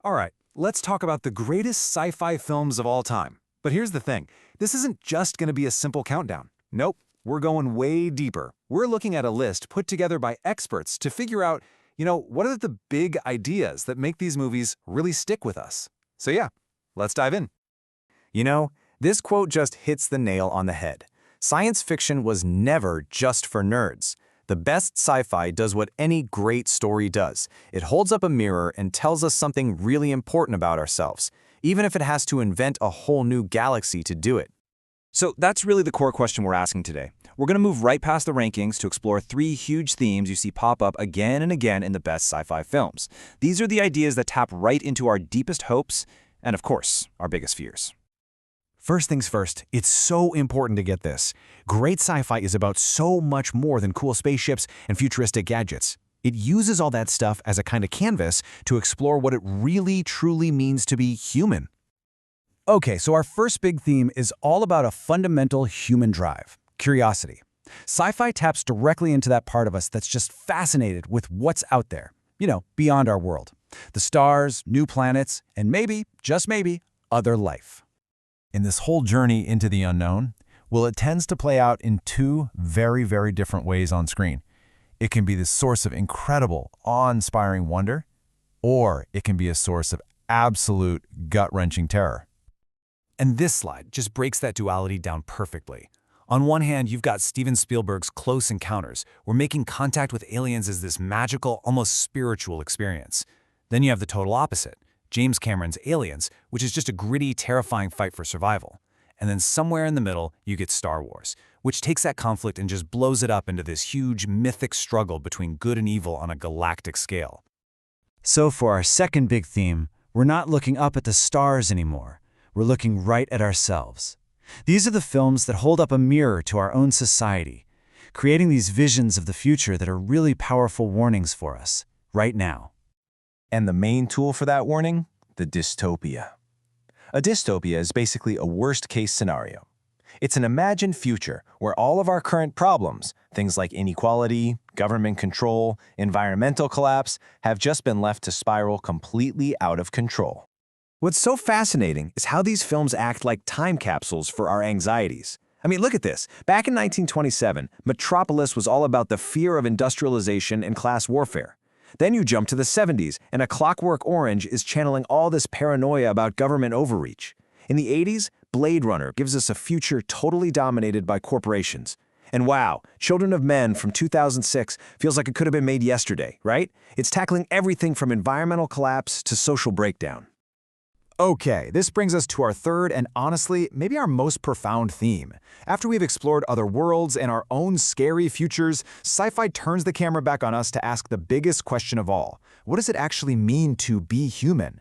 All right, let's talk about the greatest sci-fi films of all time. But here's the thing, this isn't just going to be a simple countdown. Nope, we're going way deeper. We're looking at a list put together by experts to figure out, what are the big ideas that make these movies really stick with us? So yeah, let's dive in. This quote just hits the nail on the head. Science fiction was never just for nerds. The best sci-fi does what any great story does. It holds up a mirror and tells us something really important about ourselves, even if it has to invent a whole new galaxy to do it. So that's really the core question we're asking today. We're going to move right past the rankings to explore three huge themes you see pop up again and again in the best sci-fi films. These are the ideas that tap right into our deepest hopes and, of course, our biggest fears. First things first, it's so important to get this. Great sci-fi is about so much more than cool spaceships and futuristic gadgets. It uses all that stuff as a kind of canvas to explore what it really truly means to be human. Okay, so our first big theme is all about a fundamental human drive, curiosity. Sci-fi taps directly into that part of us that's just fascinated with what's out there, beyond our world. The stars, new planets, and maybe, just maybe, other life. In this whole journey into the unknown, it tends to play out in two very, very different ways on screen. It can be the source of incredible, awe-inspiring wonder, or it can be a source of absolute gut-wrenching terror. And this slide just breaks that duality down perfectly. On one hand, you've got Steven Spielberg's Close Encounters, where making contact with aliens is this magical, almost spiritual experience. Then you have the total opposite, James Cameron's Aliens, which is just a gritty, terrifying fight for survival. And then somewhere in the middle, you get Star Wars, which takes that conflict and just blows it up into this huge, mythic struggle between good and evil on a galactic scale. So for our second big theme, we're not looking up at the stars anymore. We're looking right at ourselves. These are the films that hold up a mirror to our own society, creating these visions of the future that are really powerful warnings for us, right now. And the main tool for that warning? The dystopia. A dystopia is basically a worst-case scenario. It's an imagined future where all of our current problems, things like inequality, government control, environmental collapse, have just been left to spiral completely out of control. What's so fascinating is how these films act like time capsules for our anxieties. I mean, look at this. Back in 1927, Metropolis was all about the fear of industrialization and class warfare. Then you jump to the 70s, and A Clockwork Orange is channeling all this paranoia about government overreach. In the 80s, Blade Runner gives us a future totally dominated by corporations. And wow, Children of Men from 2006 feels like it could have been made yesterday, right? It's tackling everything from environmental collapse to social breakdown. Okay, this brings us to our third and honestly, maybe our most profound theme. After we've explored other worlds and our own scary futures, sci-fi turns the camera back on us to ask the biggest question of all. What does it actually mean to be human?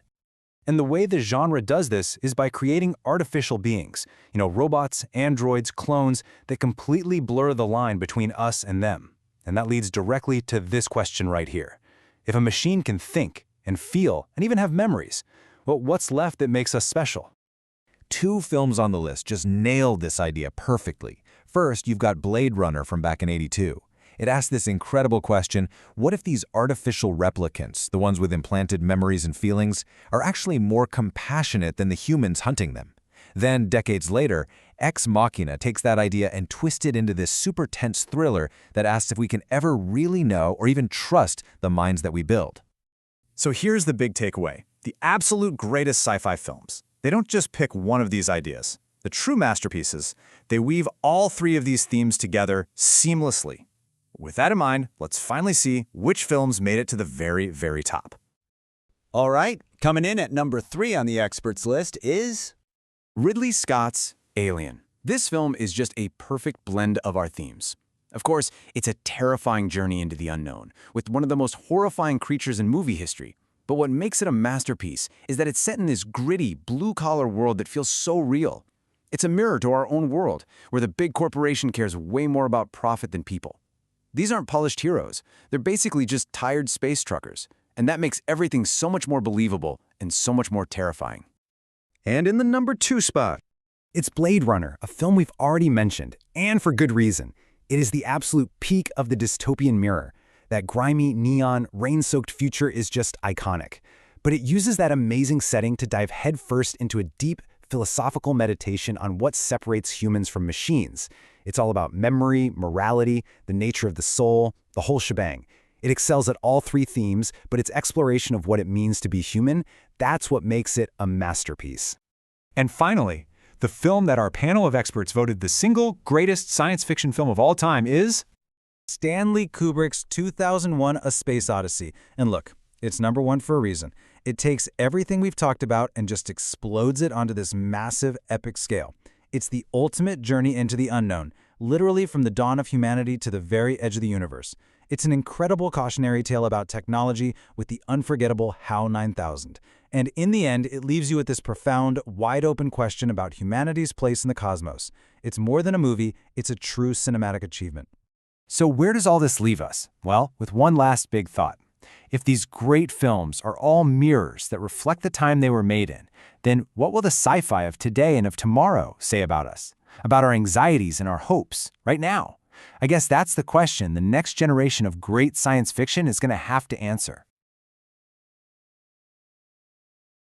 And the way the genre does this is by creating artificial beings, robots, androids, clones that completely blur the line between us and them. And that leads directly to this question right here. If a machine can think and feel and even have memories, what's left that makes us special? Two films on the list just nailed this idea perfectly. First, you've got Blade Runner from back in '82. It asks this incredible question, what if these artificial replicants, the ones with implanted memories and feelings, are actually more compassionate than the humans hunting them? Then, decades later, Ex Machina takes that idea and twists it into this super tense thriller that asks if we can ever really know or even trust the minds that we build. So here's the big takeaway. The absolute greatest sci-fi films. They don't just pick one of these ideas. The true masterpieces, they weave all three of these themes together seamlessly. With that in mind, let's finally see which films made it to the very, very top. All right, coming in at number 3 on the experts list is Ridley Scott's Alien. This film is just a perfect blend of our themes. Of course, it's a terrifying journey into the unknown, with one of the most horrifying creatures in movie history. But what makes it a masterpiece is that it's set in this gritty, blue-collar world that feels so real. It's a mirror to our own world, where the big corporation cares way more about profit than people. These aren't polished heroes. They're basically just tired space truckers, and that makes everything so much more believable and so much more terrifying. And in the number 2 spot, it's Blade Runner, a film we've already mentioned, and for good reason. It is the absolute peak of the dystopian mirror. That grimy, neon, rain-soaked future is just iconic. But it uses that amazing setting to dive headfirst into a deep philosophical meditation on what separates humans from machines. It's all about memory, morality, the nature of the soul, the whole shebang. It excels at all three themes, but its exploration of what it means to be human, that's what makes it a masterpiece. And finally, the film that our panel of experts voted the single greatest science fiction film of all time is Stanley Kubrick's 2001 A Space Odyssey. And look, it's #1 for a reason. It takes everything we've talked about and just explodes it onto this massive, epic scale. It's the ultimate journey into the unknown, literally from the dawn of humanity to the very edge of the universe. It's an incredible cautionary tale about technology with the unforgettable HAL 9000. And in the end, it leaves you with this profound, wide-open question about humanity's place in the cosmos. It's more than a movie, it's a true cinematic achievement. So where does all this leave us? Well, with one last big thought. If these great films are all mirrors that reflect the time they were made in, then what will the sci-fi of today and of tomorrow say about us? About our anxieties and our hopes, right now? I guess that's the question the next generation of great science fiction is going to have to answer.